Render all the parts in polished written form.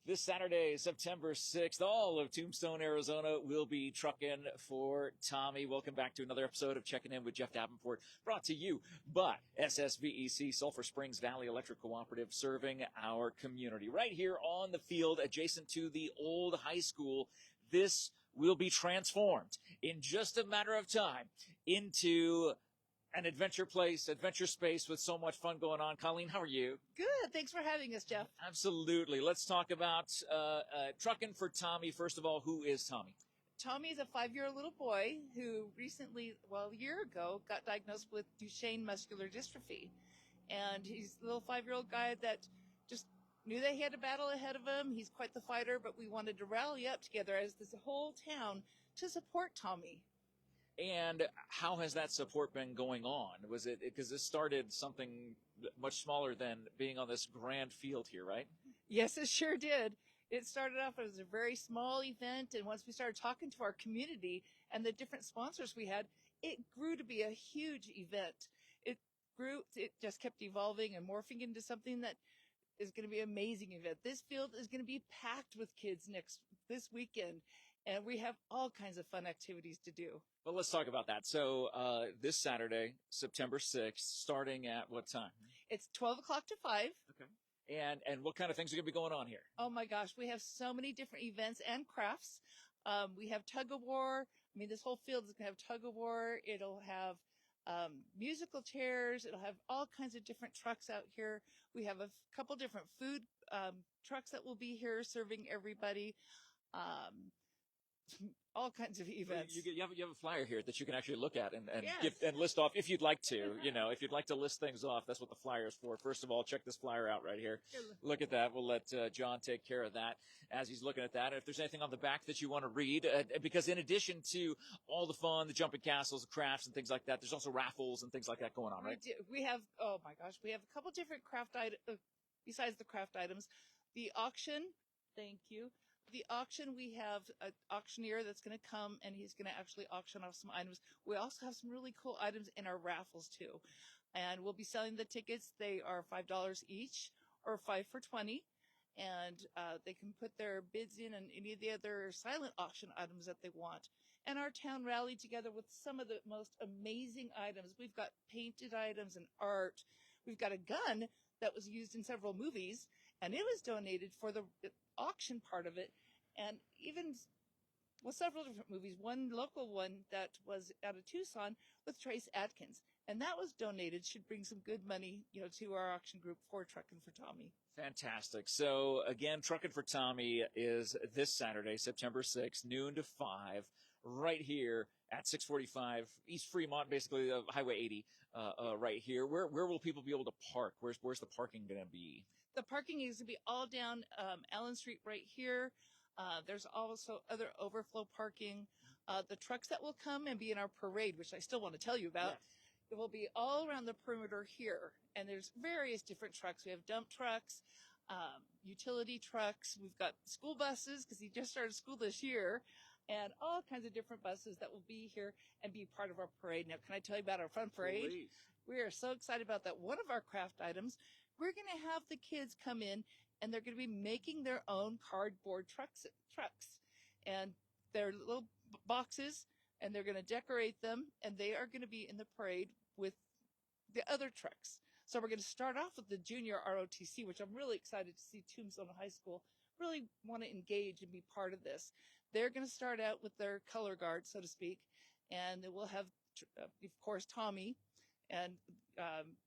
This Saturday, September 6th, all of Tombstone, Arizona will be trucking for Tommy. Welcome back to another episode of Checking In with Jeff Davenport, brought to you by SSVEC, Sulphur Springs Valley Electric Cooperative, serving our community. Right here on the field, adjacent to the old high school, this will be transformed in just a matter of time into an adventure place, adventure space with so much fun going on. Colleen, how are you? Good. Thanks for having us, Jeff. Absolutely. Let's talk about trucking for Tommy. First of all, who is Tommy? Tommy is a 5-year-old little boy who recently, a year ago, got diagnosed with Duchennes Muscular Dystrophy. And he's a little 5-year-old guy that just knew that he had a battle ahead of him. He's quite the fighter, but we wanted to rally up together as this whole town to support Tommy. And how has that support been going on? Was it because this started something much smaller than being on this grand field here, right? Yes, it sure did. It started off as a very small event, and once we started talking to our community and the different sponsors we had, it grew to be a huge event. It just kept evolving and morphing into something that is going to be an amazing event. This field is going to be packed with kids this weekend, and we have all kinds of fun activities to do. Well, let's talk about that. So this Saturday, September 6th, starting at what time? It's 12 o'clock to 5. Okay. And what kind of things are going to be going on here? Oh, my gosh. We have so many different events and crafts. We have tug of war. I mean, this whole field is going to have tug of war. It'll have musical chairs. It'll have all kinds of different trucks out here. We have a couple different food trucks that will be here serving everybody. All kinds of events. You have a flyer here that you can actually look at and Yes. and list off if you'd like to. If you'd like to list things off, that's what the flyer is for. First of all, check this flyer out right here. Look at that. We'll let John take care of that as he's looking at that. And if there's anything on the back that you want to read, because in addition to all the fun, the jumping castles, the crafts, and things like that, there's also raffles and things like that going on, right? We have, oh my gosh, we have a couple different craft items, besides the craft items. The auction, thank you. The auction, we have an auctioneer that's going to come and he's going to actually auction off some items. We also have some really cool items in our raffles too. And we'll be selling the tickets. They are $5 each or 5 for $20. And they can put their bids in and any of the other silent auction items that they want. And our town rallied together with some of the most amazing items. We've got painted items and art. We've got a gun that was used in several movies, and it was donated for the auction part of it. And even several different movies. One local one that was out of Tucson with Trace Adkins, and that was donated. Should bring some good money, to our auction group for Trucking for Tommy. Fantastic. So again, Trucking for Tommy is this Saturday, September 6th, noon to 5, right here at 645 East Fremont, basically Highway 80, right here. Where will people be able to park? Where's the parking going to be? The parking is going to be all down Allen Street right here. There's also other overflow parking. The trucks that will come and be in our parade, which I still want to tell you about, It will be all around the perimeter here. And there's various different trucks. We have dump trucks, utility trucks. We've got school buses because he just started school this year, and all kinds of different buses that will be here and be part of our parade. Now, can I tell you about our fun parade? Please. We are so excited about that. One of our craft items, we're going to have the kids come in and they're going to be making their own cardboard trucks, and they're little boxes, and they're going to decorate them, and they are going to be in the parade with the other trucks. So we're going to start off with the junior ROTC, which I'm really excited to see Tombstone High School really want to engage and be part of this. They're going to start out with their color guard, so to speak, and then we'll have, of course, Tommy, and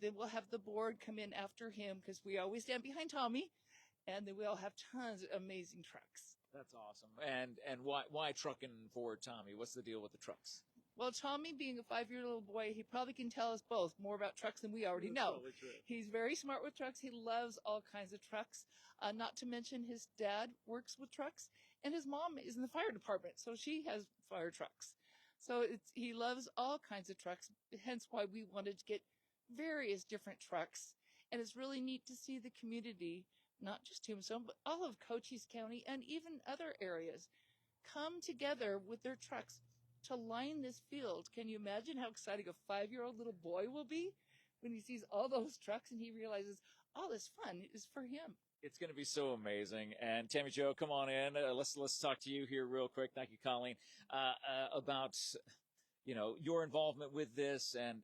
then we'll have the board come in after him because we always stand behind Tommy, and then we'll have tons of amazing trucks. That's awesome. And why Trucking for Tommy? What's the deal with the trucks? Well, Tommy, being a 5-year-old boy, he probably can tell us both more about trucks than we already know. Totally true. He's very smart with trucks. He loves all kinds of trucks. Not to mention his dad works with trucks, and his mom is in the fire department, so she has fire trucks. So he loves all kinds of trucks, hence why we wanted to get various different trucks. And it's really neat to see the community, not just Tombstone, but all of Cochise County and even other areas, come together with their trucks to line this field. Can you imagine how exciting a 5-year-old little boy will be when he sees all those trucks and he realizes all this fun is for him? It's going to be so amazing. And Tammie-Jo, come on in. Let's talk to you here real quick. Thank you, Colleen, about your involvement with this and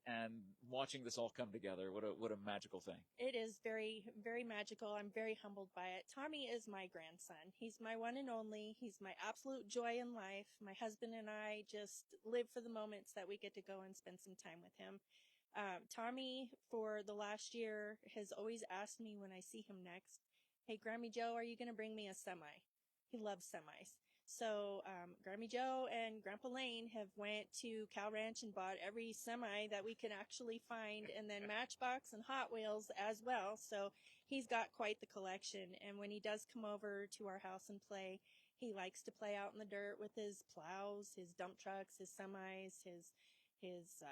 watching this all come together. What a magical thing. It is very, very magical. I'm very humbled by it. Tommy is my grandson. He's my one and only. He's my absolute joy in life. My husband and I just live for the moments that we get to go and spend some time with him. Tommy, for the last year, has always asked me when I see him next, "Hey, Grammy-Jo, are you going to bring me a semi?" He loves semis. So Grammy-Jo and Grandpa Lane have went to Cal Ranch and bought every semi that we can actually find, and then Matchbox and Hot Wheels as well. So he's got quite the collection. And when he does come over to our house and play, he likes to play out in the dirt with his plows, his dump trucks, his semis, his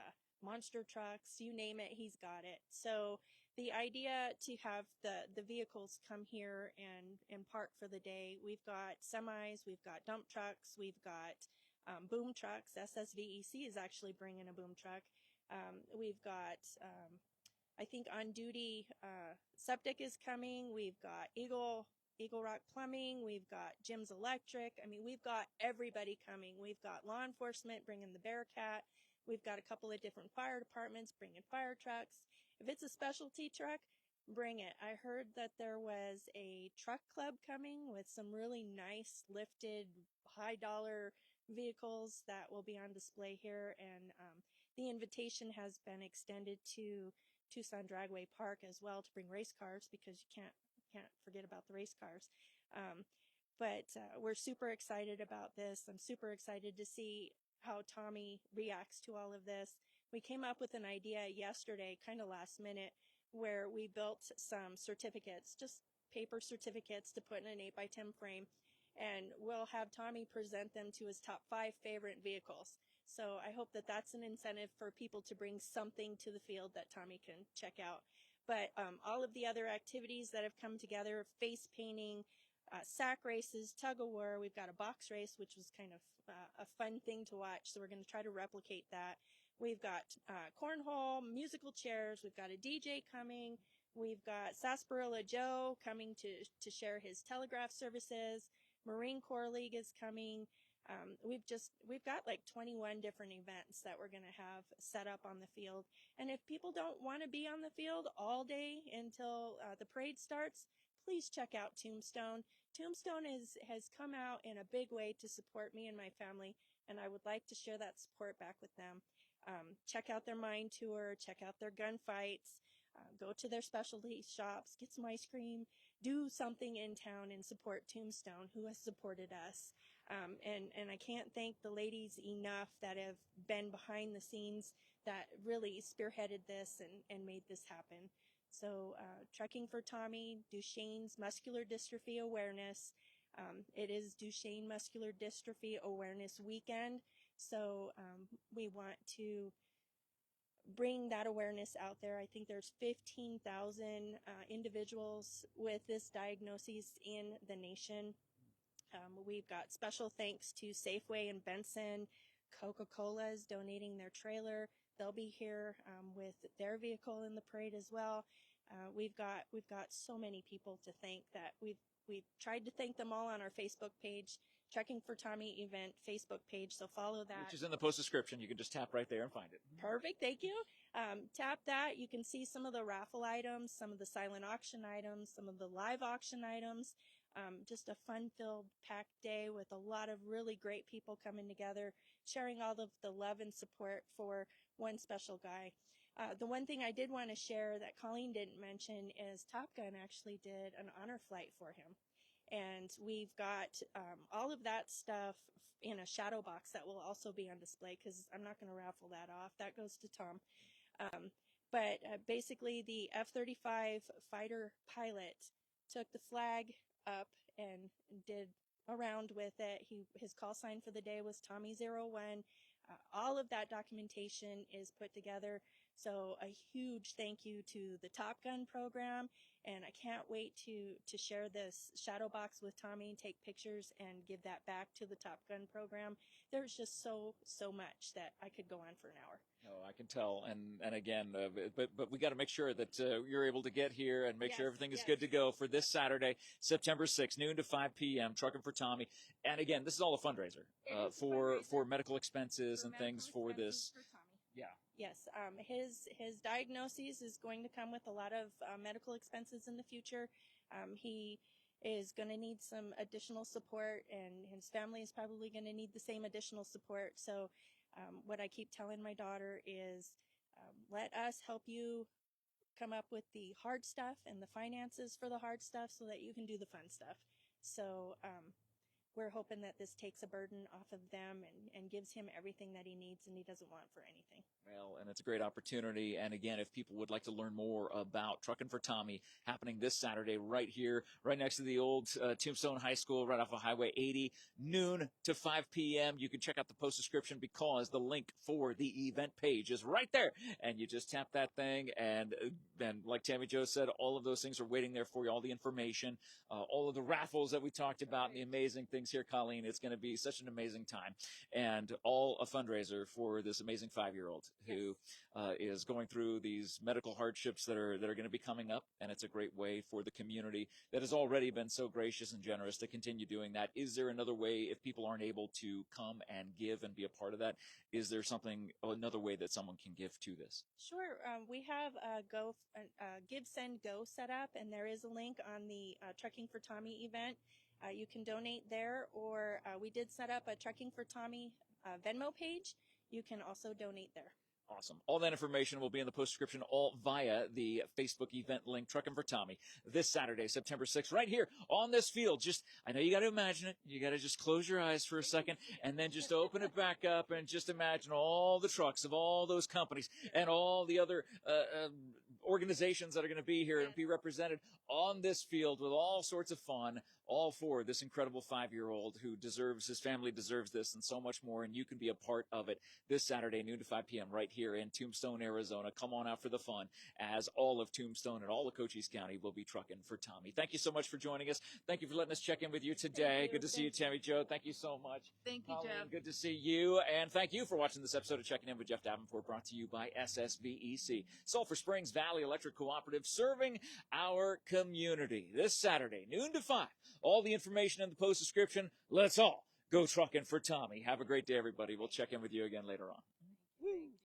monster trucks, you name it, he's got it. So the idea to have the vehicles come here and park for the day, we've got semis, we've got dump trucks, we've got boom trucks. SSVEC is actually bringing a boom truck. We've got, I think on duty, Septic is coming. We've got Eagle Rock Plumbing. We've got Jim's Electric. I mean, we've got everybody coming. We've got law enforcement bringing the Bearcat. We've got a couple of different fire departments bringing fire trucks. If it's a specialty truck, bring it. I heard that there was a truck club coming with some really nice lifted high dollar vehicles that will be on display here. And the invitation has been extended to Tucson Dragway Park as well to bring race cars, because you can't forget about the race cars. But we're super excited about this. I'm super excited to see how Tommy reacts to all of this. We came up with an idea yesterday, kind of last minute, where we built some certificates, just paper certificates to put in an 8x10 frame, and we'll have Tommy present them to his top 5 favorite vehicles. So I hope that that's an incentive for people to bring something to the field that Tommy can check out. But all of the other activities that have come together, face painting, sack races, tug of war. We've got a box race, which was kind of a fun thing to watch. So we're going to try to replicate that. We've got cornhole, musical chairs. We've got a DJ coming. We've got Sarsaparilla Joe coming to share his telegraph services. Marine Corps League is coming. We've got like 21 different events that we're going to have set up on the field. And if people don't want to be on the field all day until the parade starts, please check out Tombstone. Tombstone has come out in a big way to support me and my family, and I would like to share that support back with them. Check out their mine tour, check out their gunfights, go to their specialty shops, get some ice cream, do something in town and support Tombstone, who has supported us. And I can't thank the ladies enough that have been behind the scenes that really spearheaded this and made this happen. So Trekking for Tommy, Duchennes Muscular Dystrophy Awareness. It is Duchenne Muscular Dystrophy Awareness Weekend. So we want to bring that awareness out there. I think there's 15,000 individuals with this diagnosis in the nation. We've got special thanks to Safeway and Benson. Coca-Cola is donating their trailer. They'll be here with their vehicle in the parade as well. We've got so many people to thank that we've tried to thank them all on our Facebook page, Trekking for Tommy event Facebook page. So follow that. Which is in the post description. You can just tap right there and find it. Perfect. Thank you. Tap that. You can see some of the raffle items, some of the silent auction items, some of the live auction items. Just a fun-filled, packed day with a lot of really great people coming together, sharing all of the love and support for one special guy. The one thing I did want to share that Colleen didn't mention is Top Gun actually did an honor flight for him. And we've got all of that stuff in a shadow box that will also be on display, because I'm not going to raffle that off. That goes to Tom. But basically, the F-35 fighter pilot took the flag up and did around with it. His call sign for the day was Tommy 01. All of that documentation is put together. So a huge thank you to the Top Gun program, and I can't wait to share this shadow box with Tommy, take pictures, and give that back to the Top Gun program. There's just so much that I could go on for an hour. Oh, I can tell, and again, but we got to make sure that you're able to get here and make sure Yes, everything is yes. good to go for this Saturday, September 6th, noon to 5 p.m. Trucking for Tommy, and again, this is all a fundraiser It is a for fundraiser medical expenses for and medical things for expenses this. for Tommy. Yeah. Yes, his diagnosis is going to come with a lot of medical expenses in the future. He is going to need some additional support, and his family is probably going to need the same additional support. So what I keep telling my daughter is, let us help you come up with the hard stuff and the finances for the hard stuff so that you can do the fun stuff. So we're hoping that this takes a burden off of them and gives him everything that he needs and he doesn't want for anything. Well, and it's a great opportunity. And again, if people would like to learn more about Truckin' for Tommy happening this Saturday right here, right next to the old Tombstone High School, right off of Highway 80, noon to 5 p.m. You can check out the post description because the link for the event page is right there. And you just tap that thing. And like Tammie-Jo said, all of those things are waiting there for you, all the information, all of the raffles that we talked about, and the amazing things here, Colleen. It's going to be such an amazing time. And all a fundraiser for this amazing 5-year-old who is going through these medical hardships that are going to be coming up. And it's a great way for the community that has already been so gracious and generous to continue doing that. Is there another way, if people aren't able to come and give and be a part of that, is there another way that someone can give to this? Sure. We have a Give, Send, Go set up, and there is a link on the Trucking for Tommy event. You can donate there, or we did set up a Trucking for Tommy Venmo page. You can also donate there. Awesome. All that information will be in the post description, all via the Facebook event link, Truckin' for Tommy, this Saturday, September 6th, right here on this field. I know you got to imagine it. You got to just close your eyes for a second and then just open it back up and just imagine all the trucks of all those companies and all the other organizations that are going to be here and be represented on this field with all sorts of fun, all for this incredible 5-year-old who his family deserves this and so much more. And you can be a part of it this Saturday, noon to 5 p.m. right here in Tombstone, Arizona. Come on out for the fun as all of Tombstone and all of Cochise County will be trucking for Tommy. Thank you so much for joining us. Thank you for letting us check in with you today. Good to see you, Tammie-Jo. Thank you so much. Thank you, Colleen, Jeff. good to see you. And thank you for watching this episode of Checking In with Jeff Davenport, brought to you by SSVEC, Sulphur Springs Valley Electric Cooperative, serving our community. This Saturday, noon to 5. All the information in the post description. Let's all go trucking for Tommy. Have a great day, everybody. We'll check in with you again later on.